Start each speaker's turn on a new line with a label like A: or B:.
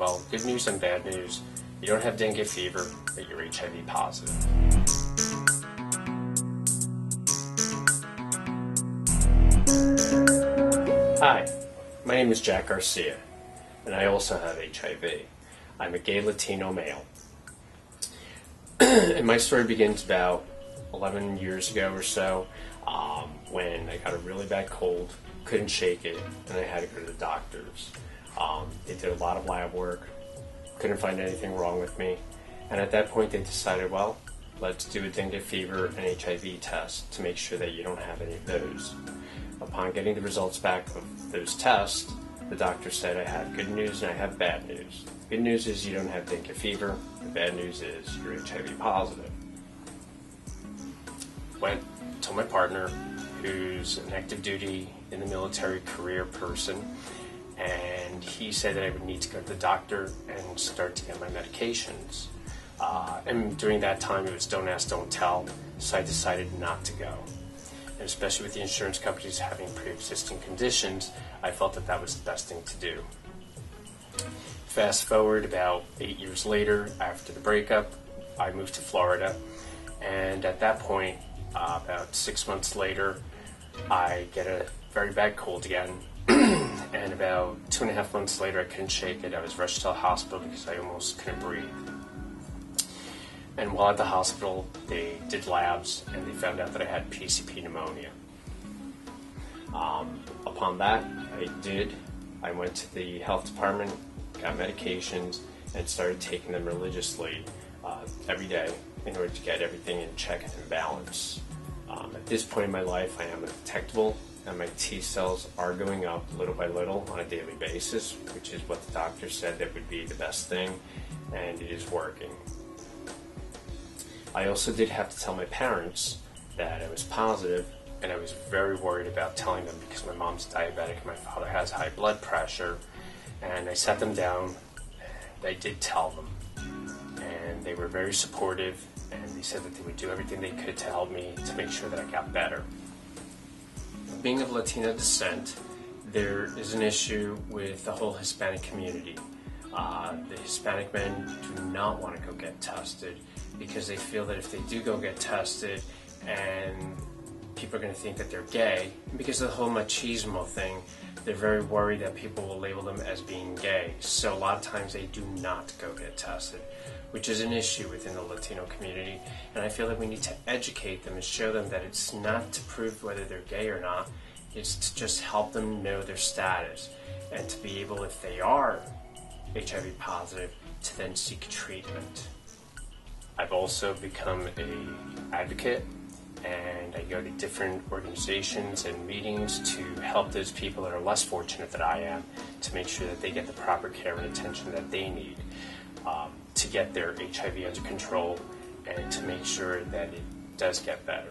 A: well, good news and bad news. You don't have dengue fever, but you're HIV positive. Hi, my name is Jack Garcia, and I also have HIV. I'm a gay Latino male. And my story begins about 11 years ago or so, when I got a really bad cold, couldn't shake it, and I had to go to the doctors. They did a lot of lab work, couldn't find anything wrong with me, and at that point they decided, well, let's do a dengue fever and HIV test to make sure that you don't have any of those. Upon getting the results back of those tests, the doctor said I have good news and I have bad news. Good news is you don't have dengue fever. The bad news is you're HIV positive. Went to my partner, who's an active duty in the military career person, and he said that I would need to go to the doctor and start to get my medications. And during that time, it was don't ask, don't tell, so I decided not to go. And especially with the insurance companies having pre-existing conditions, I felt that that was the best thing to do. Fast forward about 8 years later, after the breakup, I moved to Florida, and at that point, about 6 months later, I get a very bad cold again, and about 2.5 months later, I couldn't shake it. I was rushed to the hospital because I almost couldn't breathe. And while at the hospital, they did labs, and they found out that I had PCP pneumonia. Upon that, I went to the health department, got medications, and started taking them religiously every day in order to get everything in check and balance. At this point in my life, I am undetectable, and my T cells are going up little by little on a daily basis, which is what the doctor said that would be the best thing, and it is working. I also did have to tell my parents that I was positive, and I was very worried about telling them because my mom's diabetic and my father has high blood pressure, and I sat them down and I did tell them, and they were very supportive, and they said that they would do everything they could to help me to make sure that I got better. Being of Latino descent, there is an issue with the whole Hispanic community. The Hispanic men do not want to go get tested because they feel that if they do go get tested and people are going to think that they're gay, and because of the whole machismo thing, they're very worried that people will label them as being gay. So a lot of times they do not go get tested, which is an issue within the Latino community. And I feel that we need to educate them and show them that it's not to prove whether they're gay or not, it's to just help them know their status and to be able, if they are HIV positive, to then seek treatment. I've also become an advocate, and I go to different organizations and meetings to help those people that are less fortunate than I am to make sure that they get the proper care and attention that they need to get their HIV under control and to make sure that it does get better.